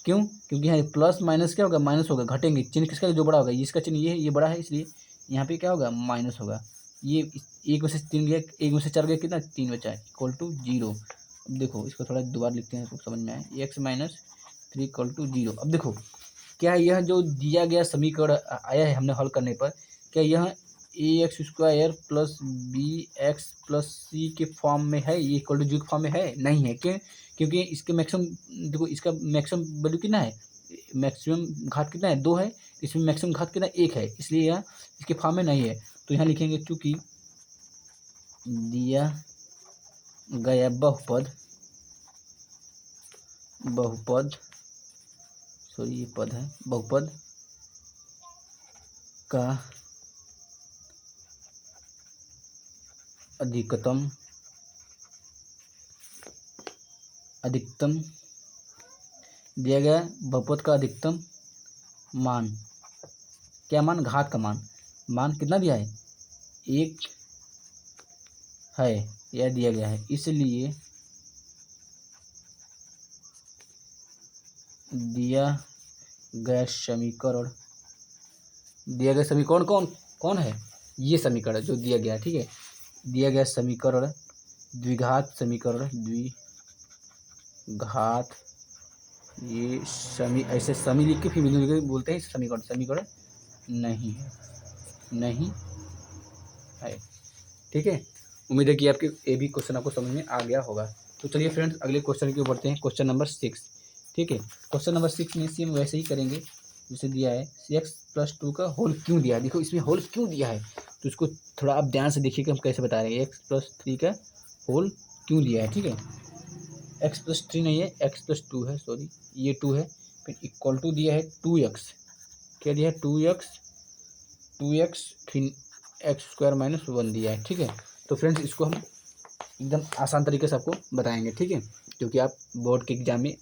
क्यों? क्योंकि यहाँ प्लस माइनस क्या होगा? माइनस होगा, घटेंगे, चिन्ह किसका जो बड़ा होगा? इसका चिन्ह ये है, ये बड़ा है, इसलिए यहाँ पे क्या होगा? माइनस होगा। ये एक में से 3 गया, एक में से 4 गया, कितना? 3 बचा है, इक्वल टू 0। अब देखो इसको थोड़ा दोबारा लिखते हैं तो समझ में आए, एक्स माइनस 3 इक्वल टू 0। अब देखो क्या यह जो दिया गया समीकरण आया है हमने हल करने पर, क्या यह A X square plus B X plus C के फॉर्म में है? ये इक्वल टू 0 के फॉर्म में है? नहीं है, क्यों? क्योंकि इसके मैक्सिमम, देखो इसका मैक्सिमम वैल्यू कितना है, मैक्सिमम घात कितना है? 2 है, इसमें मैक्सिमम घात कितना? 1 है, इसलिए यह इसके फॉर्म में नहीं है। तो यहाँ लिखेंगे क्योंकि दिया गया बहुपद सॉरी ये पद है, बहुपद का अधिकतम दिया गया बहुपद का अधिकतम मान, क्या मान? घात का मान कितना दिया है? 1 है, यह दिया गया है, इसलिए दिया गया समीकरण कौन है? ये समीकरण जो दिया गया, ठीक है, दिया गया समीकरण द्विघात समीकरण, ये ऐसे समी लिख के फिर बिंदु लिख के बोलते हैं समीकरण नहीं है, ठीक है। उम्मीद है कि आपके ये भी क्वेश्चन आपको समझ में आ गया होगा। तो चलिए फ्रेंड्स अगले क्वेश्चन की ओर बढ़ते हैं, क्वेश्चन नंबर 6, ठीक है। क्वेश्चन नंबर 6 में सेम वैसे ही करेंगे, जैसे दिया है x+2 का होल क्यों दिया है, देखो इसमें होल क्यों दिया है, तो इसको थोड़ा आप ध्यान से देखिए कि हम कैसे बता रहे हैं। x+3 का होल क्यों दिया है, ठीक है। x+3 नहीं है, x+2 है, सॉरी ये 2 है। फिर इक्वल टू दिया है 2x, क्या दिया है 2x, फिर x² - 1 दिया है, ठीक है। तो फ्रेंड्स इसको हम एकदम आसान तरीके से आपको बताएंगे, ठीक है, क्योंकि आप बोर्ड के एग्जाम में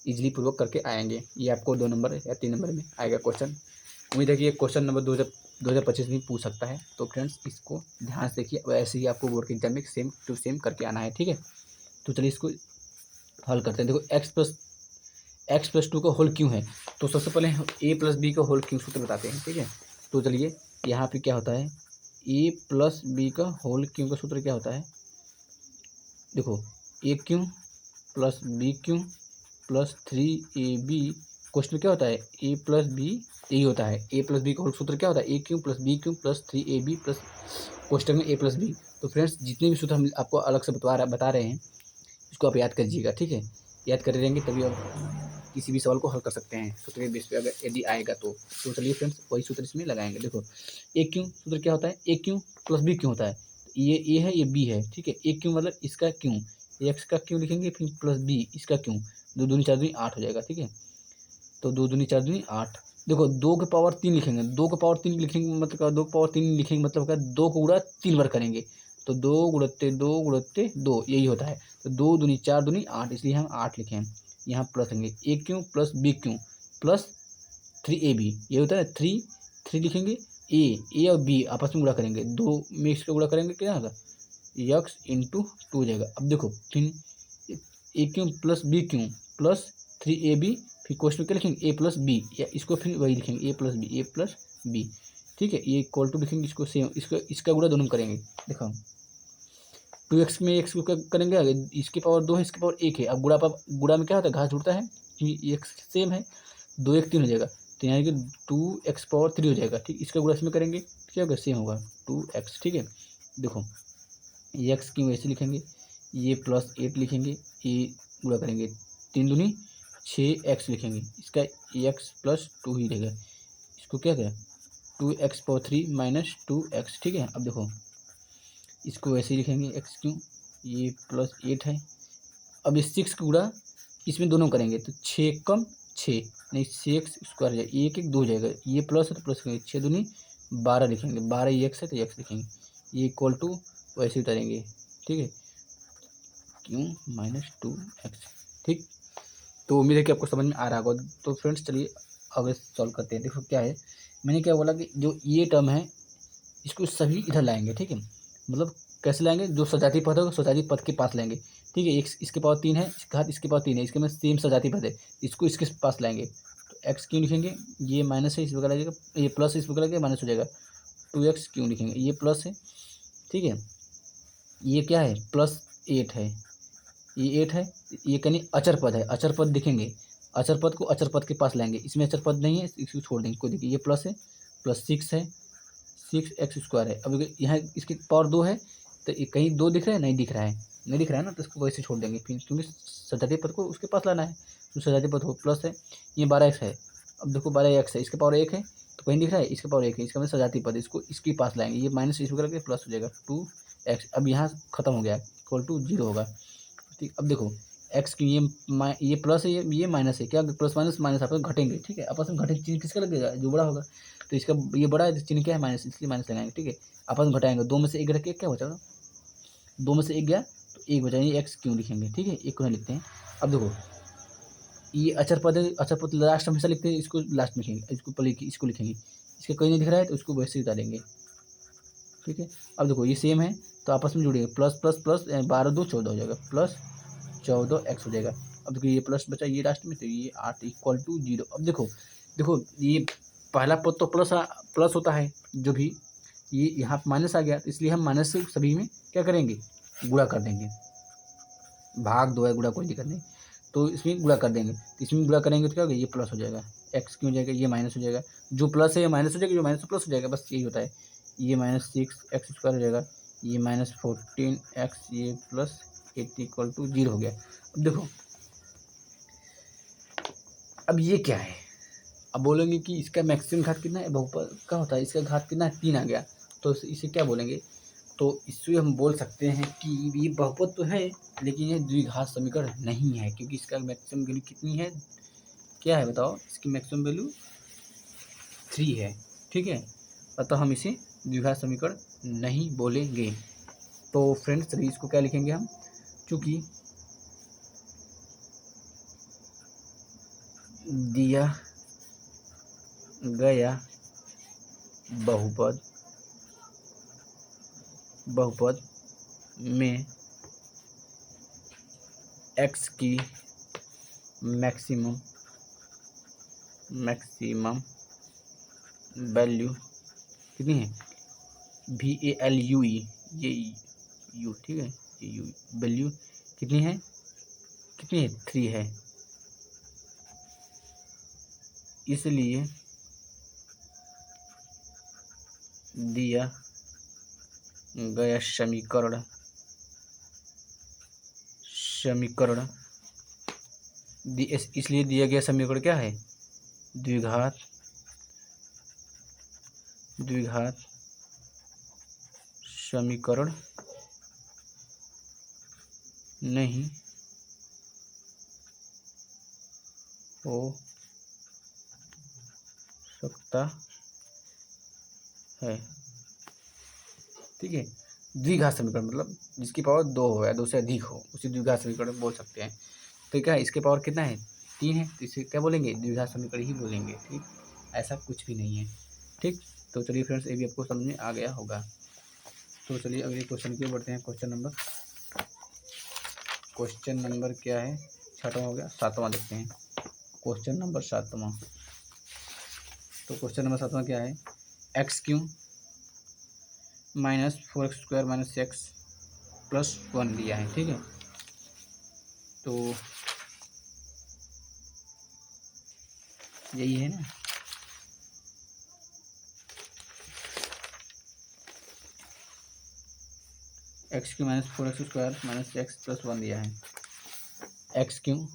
इजीली पूर्वक करके आएंगे। ये आपको 2 नंबर या 3 नंबर में आएगा क्वेश्चन। उम्मीद है कि ये क्वेश्चन नंबर 2025 में पूछ सकता है। तो फ्रेंड्स इसको ध्यान से देखिए, वैसे ही आपको बोर्ड के एग्जाम में सेम टू सेम करके आना है, ठीक है। तो चलिए इसको हल करते हैं। देखो x+2 का होल क्यों है, तो सबसे पहले हम a+b का होल क्यों सूत्र बताते हैं, ठीक है। तो चलिए यहाँ पे क्या होता है, a+b का होल क्यों का सूत्र क्या होता है, देखो a³ + b³ + 3ab। क्वेश्चन में क्या होता है a+b, यही होता है a+b का होल सूत्र क्या होता है a³ + b³ + 3ab plus question में a+b। तो फ्रेंड्स जितने भी सूत्र हम आपको अलग से बता रहे हैं इसको आप याद करिएगा, ठीक है। याद कर रहेंगे तभी आप किसी भी सवाल को हल कर सकते हैं सूत्र के बेस पे, अगर यदि आएगा तो चलिए फ्रेंड्स वही सूत्र इसमें लगाएंगे। देखो a³ सूत्र क्या होता है a³ + b क्यों होता है, ये a है ये b है, ठीक है। a³ मतलब इसका क्यों, x का क्यों लिखेंगे, फिर प्लस b इसका क्यों, 2 दूनी 4 दूनी 8 हो जाएगा, ठीक है। तो 2 दूनी 4 दूनी 8, देखो 2 के पावर 3 लिखेंगे, 2 के पावर 3 लिखेंगे मतलब 2 के पावर 3 लिखेंगे मतलब क्या, 2 को गुणा 3 बार करेंगे, तो 2 गुणते 2 गुणते 2 यही होता है। तो 2 दूनी 4 दूनी 8, इसलिए हम 8 लिखे हैं। यहाँ प्लस लेंगे a³ + b³ + 3ab, ये होता है 3 लिखेंगे, ए और बी आपस में गुणा करेंगे, 2 में इसका गुणा करेंगे क्या होगा x × 2 हो जाएगा। अब देखो फिर a³ + b³ + 3ab, फिर क्वेश्चन क्या लिखेंगे a + b, या इसको फिर वही लिखेंगे a + b, ठीक है। ये इक्वल टू लिखेंगे, इसको सेम इसका गुणा दोनों में करेंगे। देखो 2x में x को करेंगे आगे, इसके पावर 2 है इसके पावर 1 है। अब गुणा में क्या होता है घास जुड़ता है, x सेम है, 2 1 3 हो जाएगा, तो यहाँ कि 2x³ हो जाएगा, ठीक। इसका गुणा इसमें करेंगे क्या होगा सेम होगा 2x, ठीक है। देखो ये x की वैसे लिखेंगे, ये +8 लिखेंगे, ये गुणा करेंगे 3 दूनी 6x लिखेंगे, इसका x + 2 ही रहेगा, इसको क्या करें 2x³ - 2x, ठीक है। अब देखो इसको वैसे ही लिखेंगे x³, ये +8 है। अब इस 6 का गुणा इसमें दोनों करेंगे तो 6 कम 6 नहीं 6x² हो जाएगा, 1 1 2 हो जाएगा, ये प्लस है तो प्लस करेंगे, 6 दूनी 12 लिखेंगे, 12 ये x है तो x लिखेंगे, ये इक्वल टू वैसे उतारेंगे, ठीक है, क्यों -2x, ठीक। तो उम्मीद है कि आपको समझ में आ रहा होगा। तो फ्रेंड्स चलिए अब सॉल्व करते हैं। देखो क्या है, मैंने क्या बोला कि जो ये टर्म है इसको सभी इधर लाएंगे, ठीक है। मतलब कैसे लाएंगे, जो सजातीय पद होगा सजातीय पद के पास लाएंगे, ठीक है। इसके पावर 3 है, इसके हाथ इसके पावर 3 है, इसके में सेम सजातीय पद है, इसको इसके पास लाएंगे। तो x क्यों लिखेंगे, ये माइनस है इस बगल आ जाएगा, ये प्लस इस बगल आ जाएगा माइनस हो जाएगा, 2x क्यों लिखेंगे, ये प्लस है, ठीक है। ये क्या है +8 है, ये 8 है, ये कहीं अचर पद है, अचर पद दिखेंगे, अचर पद को अचर पद के पास लाएंगे, इसमें अचर पद नहीं है इसको छोड़ देंगे, कोई देखिए ये प्लस है, +6 है, 6x² है। अब यहाँ इसकी पावर 2 है तो ये कहीं 2 दिख रहा है, नहीं दिख रहा है, नहीं दिख रहा है ना, तो इसको वैसे छोड़ देंगे फिर, क्योंकि सजातीय पद को उसके पास लाना है, तो सजातीय पद हो प्लस है, ये 12x है। अब देखो 12x है, इसके पावर 1 है तो कहीं दिख रहा है, इसके पावर 1 है, इसका मतलब सजातीय पद, इसको इसके पास लाएंगे, ये माइनस इसको करके प्लस हो जाएगा 2x। अब यहाँ खत्म हो गया इक्वल टू 0 होगा, ठीक। अब देखो x की ये प्लस है, ये माइनस है, क्या प्लस माइनस माइनस आपस में घटेंगे, ठीक है, आपस में घटेंगे, चिन्ह किसका लगेगा जो बड़ा होगा, तो इसका ये बड़ा है तो चिन्ह क्या है माइनस, इसलिए माइनस लगाएंगे, ठीक है। आपस में घटाएंगे, 2 में से 1 रख के क्या बचा, 2 में से 1 गया तो 1 बचा, ये x क्यों लिखेंगे, ठीक है, 1 को नहीं लिखते हैं। अब देखो ये अचर पद है, अचर पद लास्ट हमेशा लिखते हैं, इसको लास्ट में लिखेंगे, इसको पहले इसको लिखेंगे, इसका कहीं नहीं दिख रहा है तो इसको वैसे ही उतारेंगे, ठीक है। अब देखो ये सेम है तो आपस में जुड़ेगा, प्लस प्लस प्लस 12 2 14 हो जाएगा, +14x हो जाएगा। अब देखो ये प्लस बचा ये लास्ट में, तो ये 8 = 0। अब देखो ये पहला पद तो प्लस होता है, जो भी ये यहाँ माइनस आ गया तो इसलिए हम माइनस से सभी में क्या करेंगे गुणा कर देंगे, भाग 2 है गुणा कोई दिक्कत नहीं, तो इसमें गुणा कर देंगे, तो इसमें गुणा करेंगे तो क्या होगा ये प्लस हो जाएगा, x क्यों हो जाएगा, ये माइनस हो जाएगा, जो प्लस है ये माइनस हो जाएगा, जो माइनस प्लस हो जाएगा, बस यही होता है, ये -6x² हो जाएगा, ये -14x, ये +8 = 0 हो गया। अब देखो अब ये क्या है, अब बोलेंगे कि इसका मैक्सिमम घात कितना है, बहुपद का होता है, इसका घात कितना है, 3 आ गया, तो इसे क्या बोलेंगे। तो इससे हम बोल सकते हैं कि ये बहुपद तो है लेकिन ये द्विघात समीकरण नहीं है, क्योंकि इसका मैक्सिमम वैल्यू कितनी है, क्या है बताओ, इसकी मैक्सिमम वैल्यू 3 है। ठीक है, अतः हम इसे द्विघात समीकरण नहीं बोलेंगे। तो फ्रेंड्स चलिए इसको क्या लिखेंगे हम, चूँकि दिया गया बहुपद में x की मैक्सिमम वैल्यू कितनी है, VALUE, ये यू, ठीक है, ये यू वैल्यू कितनी है, 3 है। इसलिए दिया गया समीकरण इसलिए दिया गया समीकरण क्या है, द्विघात समीकरण नहीं हो सकता है। ठीक है, द्विघात समीकरण मतलब जिसकी पावर 2 हो या 2 से अधिक हो, उसे द्विघात समीकरण बोल सकते हैं। तो क्या है, इसके पावर कितना है, 3 है, तो इसे क्या बोलेंगे, द्विघात समीकरण ही बोलेंगे। ठीक, ऐसा कुछ भी नहीं है। ठीक, तो चलिए फ्रेंड्स, ये भी आपको समझ में आ गया होगा। तो चलिए अगले क्वेश्चन की ओर बढ़ते हैं। क्वेश्चन नंबर क्या है, 6वां हो गया, 7वां देखते हैं। क्वेश्चन नंबर 7वां। तो क्वेश्चन नंबर 7वां क्या है, x³ minus 4x² minus x plus 1 दिया है। ठीक है, तो यही है ना, x³ minus 4x² minus x plus 1 दिया है। x³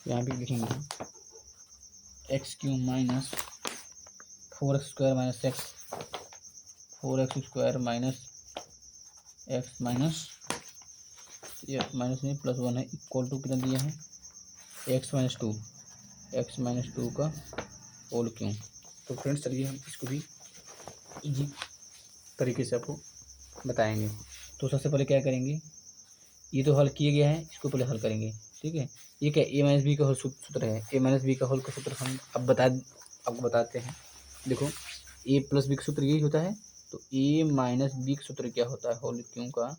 यहाँ पे लिखेंगे, x³ minus 4x² minus x, 4x² minus x minus minus में प्लस 1 है, इक्वल टू कितना दिया है, x माइनस 2 का होल क्यों। तो फ्रेंड्स चलिए हम इसको भी इजी तरीके से आपको बताएंगे। तो सबसे पहले क्या करेंगे, ये तो हल किया गया है, इसको पहले हल करेंगे। ठीक है, ये क्या a माइनस बी का होल सूत्र है, a माइनस बी का होल का सूत्र हम अब आपको बताते हैं। देखो, a प्लस बी का सूत्र यही होता है, तो a माइनस बी का सूत्र क्या होता है, होल क्यों का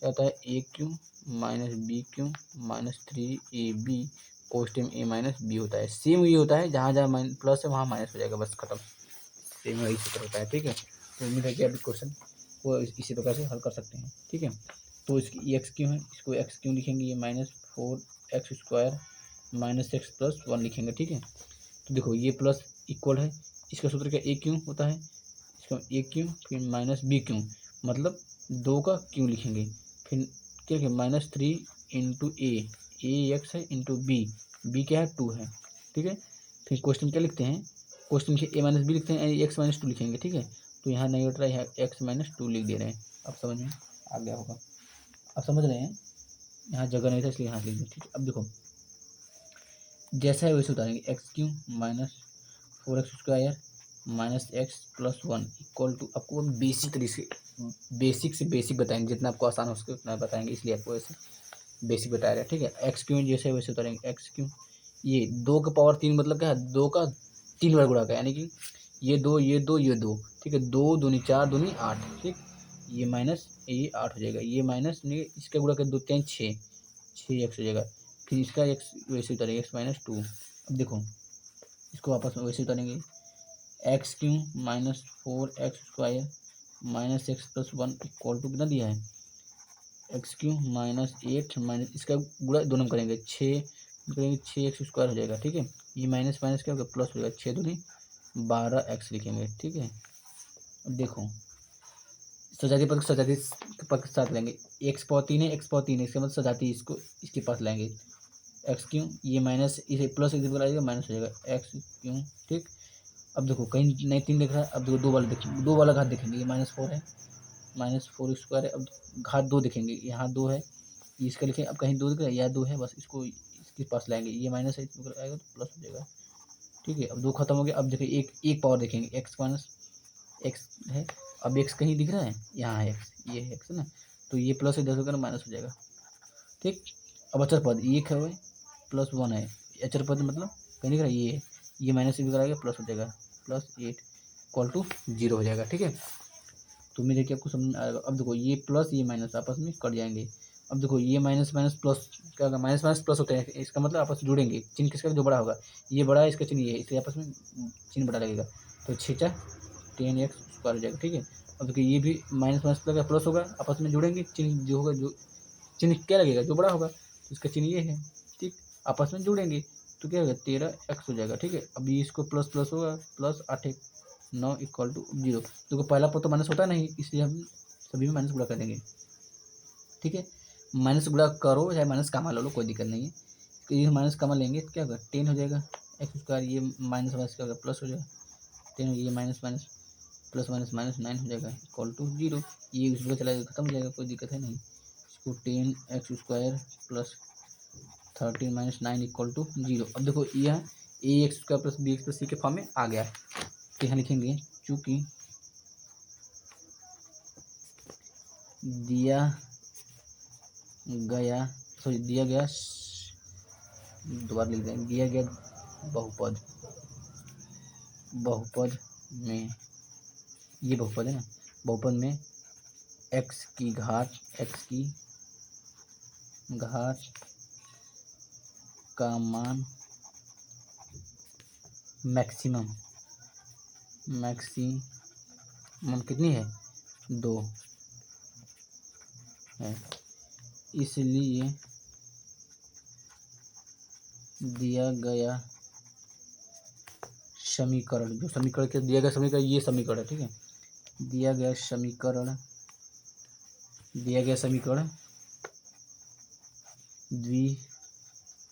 क्या होता है, a³ minus b³ minus 3ab कोस्टेम a माइनस बी होता है। सेम ये होता है, जहाँ जहाँ प्लस है वहाँ माइनस हो जाएगा, बस खत्म, सेम वही सूत्र होता है। ठीक है, तो उम्मीद है कि अभी क्वेश्चन को इसी प्रकार से हल कर सकते हैं। ठीक है, तो इसकी x क्यों है, इसको x क्यों लिखेंगे, ये minus 4x² minus x plus 1 लिखेंगे। ठीक है, तो देखो ये प्लस इक्वल है, इसका सूत्र क्या a क्यों होता है, इसका a क्यों फिर माइनस b क्यों, मतलब 2 का क्यों लिखेंगे, फिर क्या क्या माइनस 3 इंटू ए x है इंटू बी क्या है 2 है। ठीक है, फिर क्वेश्चन क्या लिखते हैं, क्वेश्चन में a माइनस बी लिखते हैं, x माइनस 2 लिखेंगे। ठीक है, तो यहाँ नहीं उठ रहा है, x माइनस 2 लिख दे रहे हैं। अब समझ में आ गया होगा, अब समझ रहे हैं, यहाँ जगह नहीं था इसलिए यहाँ लिख दिया। ठीक है, अब देखो जैसा है वैसे उतारेंगे, x³ minus 4x² minus x plus 1 equal to, आपको बेसिक तरीके से बेसिक से बेसिक बताएंगे, जितना आपको आसान हो सके उतना बताएंगे, इसलिए आपको ऐसे बेसिक बताया रहा है। ठीक है, x³ जैसे वैसे उतारेंगे, x³ ये 2 का पावर 3 मतलब क्या है, 2 का 3 बार गुणा का, यानी कि ये 2 ये 2 ये 2। ठीक है, 2 दूनी 4 दूनी 8। ठीक, ये माइनस ये 8 हो जाएगा, ये माइनस नहीं, इसका गुणा कर 2 3 6x हो जाएगा। फिर इसका x वैसे उतारेंगे, x माइनस 2। अब देखो इसको वापस में वैसे उतारेंगे, x³ minus 4x² minus x plus 1 equal to कितना दिया है, x³ माइनस 8 माइनस इसका गुणा दोनों करेंगे, 6 करेंगे 6x² हो जाएगा। ठीक है, ये माइनस माइनस क्या होगा, प्लस हो जाएगा, 6 दूनी 12x लिखेंगे। ठीक है, अब देखो सजाती पद के साथ लेंगे, x पावर 3 है, x पावर 3 है, इसका मतलब सजाती इसको इसके पास लाएंगे, एक्स क्यों, ये माइनस इसे प्लस इधर को लाइएगा माइनस हो जाएगा एक्स क्यों। ठीक, अब देखो कहीं नहीं 3 दिख रहा है, अब देखो 2 वाला देखेंगे, 2 वाला घात देखेंगे, ये -4 है, -4 है। अब घात 2 देखेंगे, यहाँ 2 है, इसका लिखें, अब कहीं 2 दिख रहा है, यहाँ 2 है, बस इसको इसके पास लाएंगे, ये माइनस है, इसमें आएगा तो प्लस हो जाएगा। ठीक है, अब 2 खत्म हो गया। अब देखिए एक पावर देखेंगे, एक्स माइनस एक्स है, अब एक्स कहीं दिख रहा है, यहाँ है एक्स, ये है एक्स है ना, तो ये प्लस इधर होकर माइनस हो जाएगा। ठीक, अब अचर पद एक है +1 है, अचर पद मतलब कहीं दिख रहा है, ये माइनस भी कराएगा प्लस हो जाएगा, +8 = 0 हो जाएगा। ठीक है, तो उम्मीद है कि आपको समझ में आएगा। अब देखो ये प्लस ये माइनस आपस में कट जाएंगे। अब देखो ये माइनस माइनस प्लस क्या होगा, माइनस माइनस प्लस होते हैं, इसका मतलब आपस में जुड़ेंगे, चिन्ह किसका जो बड़ा होगा, ये बड़ा है, इसका चिन्ह ये है, इसलिए आपस में चिन्ह बड़ा लगेगा, तो 6 × 10x² हो जाएगा। ठीक है, अब देखिए ये भी माइनस माइनस प्लस होगा, आपस में जुड़ेंगे, चिन्ह जो होगा, जो चिन्ह क्या लगेगा, जो बड़ा होगा, तो इसका चिन्ह ये है। ठीक, आपस में जुड़ेंगे तो क्या होगा, 13x हो जाएगा। ठीक है, अब ये इसको प्लस प्लस होगा, +8 9 = 0। देखो पहला पद तो माइनस होता नहीं, इसलिए हम सभी में माइनस गुणा कर देंगे। ठीक है, माइनस गुणा करो चाहे माइनस कामा लो, कोई दिक्कत नहीं है, तो ये माइनस कामा लेंगे तो क्या होगा, 10 हो जाएगा x², ये माइनस माइनस क्या होगा, प्लस हो जाएगा 10, ये माइनस माइनस प्लस माइनस -9 हो जाएगा =0। ये उसमें चला जाएगा, खत्म हो जाएगा, कोई दिक्कत है नहीं। इसको 10x² + 13 - 9 = 0। अब देखो यह ax² + bx + c के फॉर्म में आ गया, तो यहाँ लिखेंगे चूँकि दिया गया दोबारा लिख दें, दिया गया बहुपद में, ये बहुपद है ना, बहुपद में x की घात का मान मैक्सिमम कितनी है, 2 है, इसलिए दिया गया समीकरण, जो समीकरण के दिया गया समीकरण, ये समीकरण है। ठीक है, दिया गया समीकरण द्विघात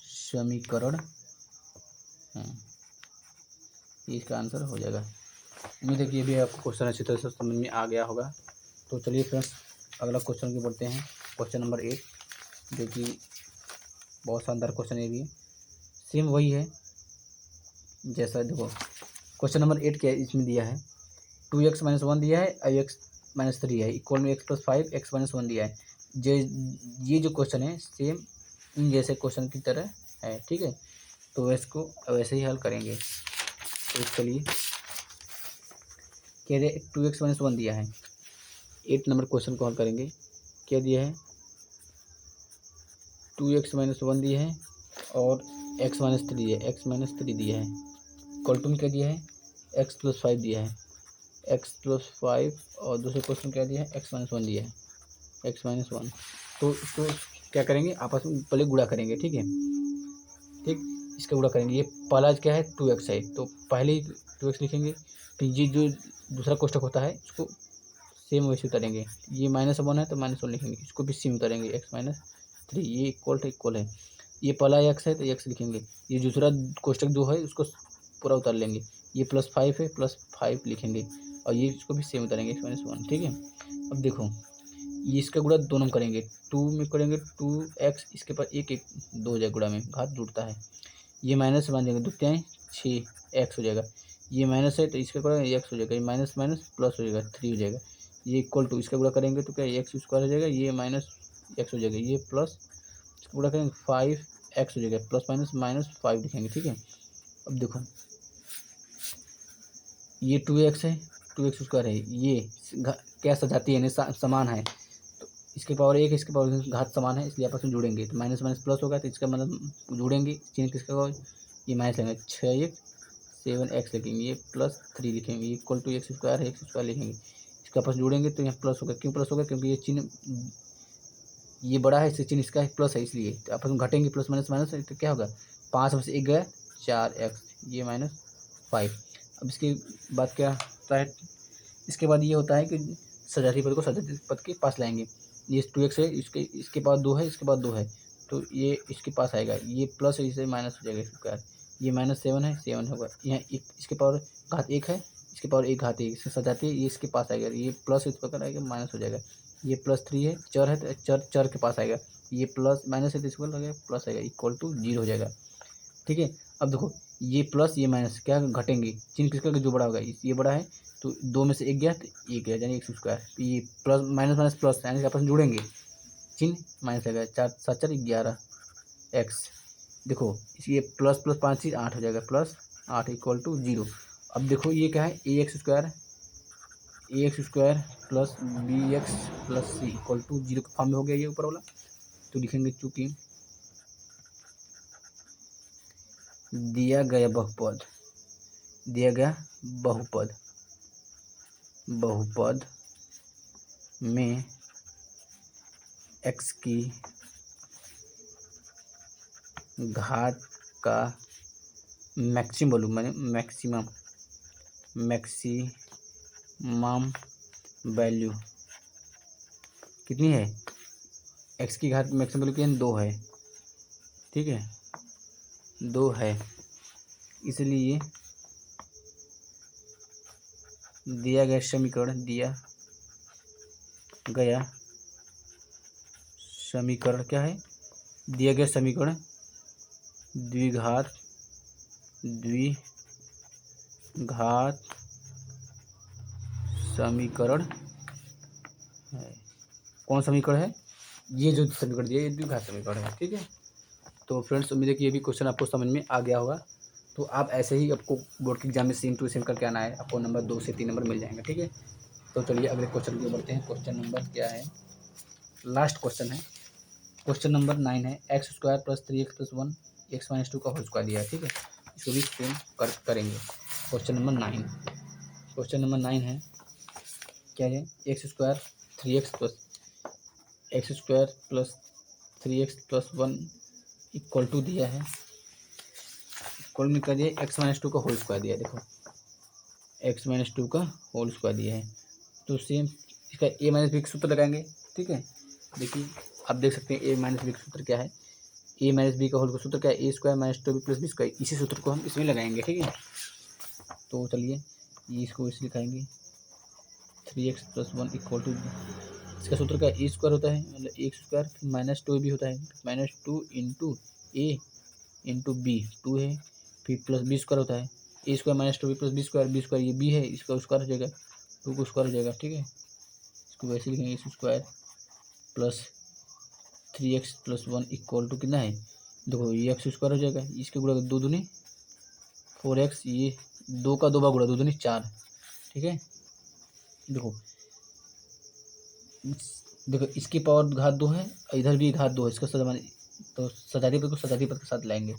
समीकरण है, इसका आंसर हो जाएगा। उम्मीद है कि ये भी आपको क्वेश्चन अच्छी तरह से समझ में आ गया होगा। तो चलिए फ्रेंड्स, अगला क्वेश्चन की बढ़ते हैं, क्वेश्चन नंबर 8, जो कि बहुत शानदार क्वेश्चन है। भी सेम वही है जैसा, देखो क्वेश्चन नंबर 8 क्या है, इसमें दिया है 2x - 1 दिया है और x - 3 है, इक्वल में x + 5 x - 1 दिया है। ये जो क्वेश्चन है सेम इन जैसे क्वेश्चन की तरह है। ठीक है, तो इसको वैसे ही हल करेंगे। तो चलिए, कह रहे 2x - 1 दिया है, 8 नंबर क्वेश्चन को हल करेंगे। क्या दिया है, 2x - 1 दिया है और x - 3 दिया है, इक्वल टू क्या दिया है, x + 5 दिया है, x + 5, और दूसरे क्वेश्चन क्या दिया है, x - 1 दिया है, x - 1। तो इसको क्या करेंगे, आपस में पहले गुणा करेंगे। ठीक है, ठीक, इसका गुणा करेंगे। ये पहला क्या है 2x है, तो पहले ही 2x लिखेंगे, फिर ये जो दूसरा कोष्ठक होता है इसको सेम वैसे उतारेंगे, ये -1 है तो -1 लिखेंगे, इसको भी सेम उतारेंगे, x - 3, ये इक्वल है, ये पहला x है तो x लिखेंगे, ये दूसरा कोष्ठक जो है उसको पूरा उतार लेंगे, ये +5 है, +5 लिखेंगे, और ये इसको भी सेम उतारेंगे, x - 1। ठीक है, अब देखो ये इसका गुणा दोनों में करेंगे, 2 में करेंगे 2x, इसके पास 1 2 हो जाएगा, गुणा में घात जुड़ता है, ये माइनस बन जाएगा, 2 × 6x हो जाएगा, ये माइनस है तो इसका करेंगे x हो जाएगा, ये माइनस माइनस प्लस हो जाएगा 3 हो जाएगा, ये इक्वल टू इसका गुणा करेंगे तो क्या x² हो जाएगा, ये -x हो जाएगा, ये प्लस इसका गुणा करेंगे 5x हो जाएगा, प्लस माइनस -5 लिखेंगे। ठीक है, अब देखो ये 2x है, 2x² है, ये क्या सजाती है, समान है, तो इसके पावर 1 इसके पावर घात समान है, इसलिए आपस में जुड़ेंगे, तो माइनस माइनस प्लस होगा, तो इसका मतलब जुड़ेंगे, चिन्ह किसका होगा, ये माइनस लेंगे, 6x 7x लिखेंगे, ये +3 लिखेंगे, ये इक्वल टू x² है, x² लिखेंगे, इसका आपस जुड़ेंगे तो यहाँ प्लस होगा, क्यों प्लस होगा, क्योंकि ये चिन्ह ये बड़ा है, इससे चिन्ह इसका प्लस है, इसलिए तो आपस में घटेंगे, प्लस माइनस माइनस है, तो क्या होगा, 5 में से 1 गया 4x, ये -5। अब इसके बाद क्या होता है, इसके बाद ये होता है कि सजाती पद को सजाती पद के पास लाएंगे, ये 2x है, इसके पास 2 है, इसके पास 2 है, तो ये इसके पास आएगा, ये प्लस है, इसे माइनस हो जाएगा स्क्वायर। ये -7 है, 7 होगा, यहाँ एक इसके पावर घात 1 है, इसके पावर 1 घात 1 इससे सजाती है, ये इसके पास आएगा, ये प्लस इस प्रकार आएगा, माइनस हो जाएगा। ये +3 है, चर है तो चर चर के पास आएगा, ये प्लस माइनस है तो इसको लगेगा प्लस आएगा, इक्वल टू 0 हो जाएगा। ठीक है, अब देखो ये प्लस ये माइनस क्या घटेंगे, चिन्ह किसका जो बड़ा होगा, ये बड़ा है तो 2 में से 1 गया तो 1 गया, यानी x²। ये प्लस माइनस माइनस प्लस यानी आपस में जुड़ेंगे, चिन्ह माइनस आएगा, 4 7 4 11 x। देखो ये प्लस प्लस 5 चीज 8 हो जाएगा, +8 इक्वल टू 0। अब देखो ये क्या है, ax² plus bx plus c equal to 0 के फॉर्म में हो गया ये ऊपर वाला। तो लिखेंगे चूँकि दिया गया बहुपद में x की घात का मैक्सिमम वैल्यू कितनी है, x की घात मैक्सिमम वैल्यू कितनी 2 है। ठीक है, 2 है, इसलिए दिया गया समीकरण क्या है, दिया गया समीकरण द्विघात समीकरण है। कौन समीकरण है, ये जो समीकरण दिया ये द्विघात समीकरण है। ठीक है, तो फ्रेंड्स उम्मीद है कि ये भी क्वेश्चन आपको समझ में आ गया होगा। तो आप ऐसे ही आपको बोर्ड के एग्जाम में सेम टू सेम करके आना है, आपको नंबर 2 से 3 नंबर मिल जाएंगे। ठीक है, तो चलिए अगले क्वेश्चन की ओर बढ़ते हैं। क्वेश्चन नंबर क्या है, लास्ट क्वेश्चन है, क्वेश्चन नंबर 9 है, x² + 3x + 1 x - 2 का होल स्क्वायर दिया है। ठीक है, इसको भी सेम करेंगे। क्वेश्चन नंबर 9 है, क्या है, x² 3x + x² + 3x + 1 equal to दिया है, इक्वल में कर दिया x - 2 का होल स्क्वायर दिया है। देखो x - 2 का होल स्क्वायर दिया है, तो सेम इसका a - b का सूत्र लगाएंगे। ठीक है, देखिए आप देख सकते हैं a - b का सूत्र क्या है, a - b का होल का सूत्र क्या है, a² - 2b + b²। इसी सूत्र को हम इसमें लगाएंगे। ठीक है, तो चलिए इसको इसे लिखाएंगे 3x + 1 इक्वल टू, इसका सूत्र क्या है, a² होता है, मतलब x² -2 भी होता है, -2 इंटू a इंटू बी 2 है, फिर प्लस b² होता है, a² - 2b + b² ये b है, इसका स्क्वायर हो जाएगा, 2 का स्क्वायर हो जाएगा। ठीक है, इसको वैसे लिखेंगे x² + 3x + 1 इक्वल टू कितना है, देखो ये x² हो जाएगा, इसके गुणा 2 दूनी 4x, ये 2 का 2 बार गुणा 2 दूनी 4। ठीक है, देखो इसकी पावर घात 2 है, इधर भी घात 2 है, इसका सजा तो सजाती पद को सजाती पद के साथ लाएंगे,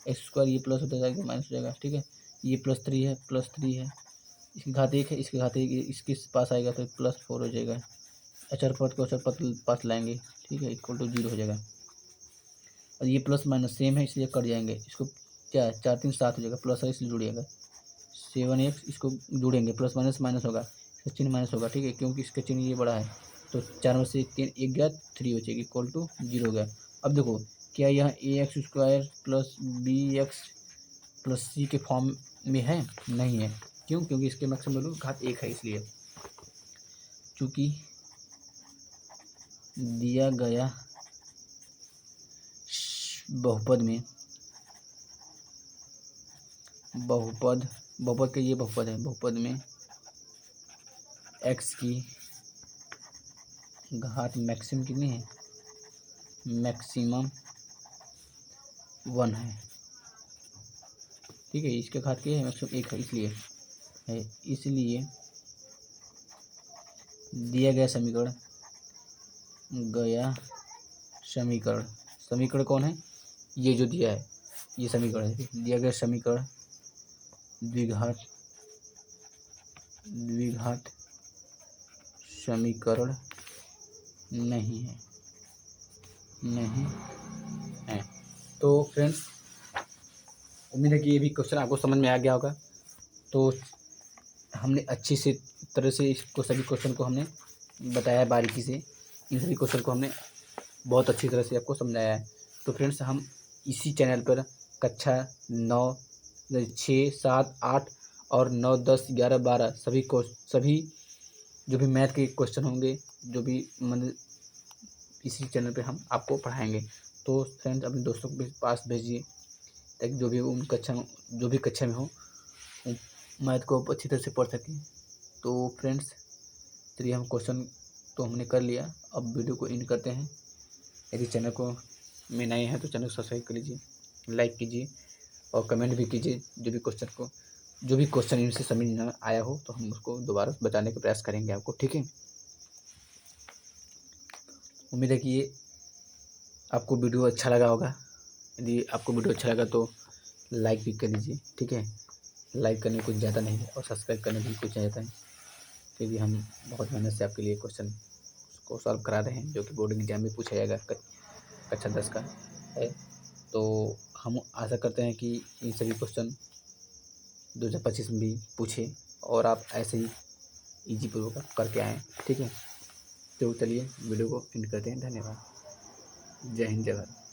x² ये प्लस होता जाएगा माइनस हो जाएगा। ठीक है, ये +3 है, इसकी घात 1 है, इसकी घात 1 इसके पास आएगा तो +4 हो जाएगा, अचर पद को अचर पद पास लाएंगे। ठीक है, इक्वल टू 0 हो जाएगा, और ये प्लस माइनस सेम है इसलिए कट जाएंगे, इसको क्या 4 3 7 हो जाएगा, प्लस है इसलिए जुड़िएगा 7x, इसको जोड़ेंगे, प्लस माइनस माइनस होगा, इसका चिन्ह माइनस होगा। ठीक है, क्योंकि इसका चिन्ह ये बड़ा है, तो 4 में से 3 1 गया, 3 हो जाएगी, इक्वल टू 0 हो गया। अब देखो क्या यह ax² + bx + c के फॉर्म में है, नहीं है, क्यों, क्योंकि इसके मैक्सिमम वैल्यू घात 1 है, इसलिए चूँकि दिया गया बहुपद में बहुपद का ये बहुपद है, बहुपद में x की घात मैक्सिमम कितनी है, मैक्सिमम 1 है। ठीक है, इसके घात क्या है, मैक्सिमम 1 है, इसलिए दिया गया समीकरण कौन है, ये जो दिया है ये समीकरण है, दिया गया समीकरण द्विघात समीकरण नहीं है। तो फ्रेंड्स उम्मीद है कि ये भी क्वेश्चन आपको समझ में आ गया होगा। तो हमने अच्छी से तरह से इसको सभी क्वेश्चन को हमने बताया बारीकी से, इन सभी क्वेश्चन को हमने बहुत अच्छी तरह से आपको समझाया है। तो फ्रेंड्स, हम इसी चैनल पर कक्षा 9, 6, 7, 8 और 9, 10, 11, 12 सभी जो भी मैथ के क्वेश्चन होंगे, जो भी मतलब इसी चैनल पे हम आपको पढ़ाएंगे। तो फ्रेंड्स, अपने दोस्तों के पास भेजिए, ताकि जो भी कक्षा में हो मैथ को अच्छी तरह से पढ़ सकें। तो फ्रेंड्स, चलिए, हम क्वेश्चन तो हमने कर लिया, अब वीडियो को एंड करते हैं। यदि चैनल को में नए हैं तो चैनल को सब्सक्राइब कर लीजिए, लाइक कीजिए और कमेंट भी कीजिए। जो भी क्वेश्चन इनसे समझ न आया हो तो हम उसको दोबारा बताने का प्रयास करेंगे आपको, ठीक है। उम्मीद है कि ये आपको वीडियो अच्छा लगा होगा। यदि आपको वीडियो अच्छा लगा तो लाइक भी कर दीजिए, ठीक है। लाइक करने कुछ ज़्यादा नहीं है और सब्सक्राइब करने भी कुछ ज़्यादा है, क्योंकि हम बहुत मेहनत से आपके लिए क्वेश्चन को सॉल्व करा रहे हैं, जो कि बोर्ड एग्जाम में पूछा जाएगा, कक्षा 10 का है। तो हम आशा करते हैं कि इन सभी क्वेश्चन 2025 में भी पूछे और आप ऐसे ही ईजी पूर्वक करके आएँ, ठीक है। तो चलिए, वीडियो को एंड करते हैं। धन्यवाद। जय हिंद, जय भारत।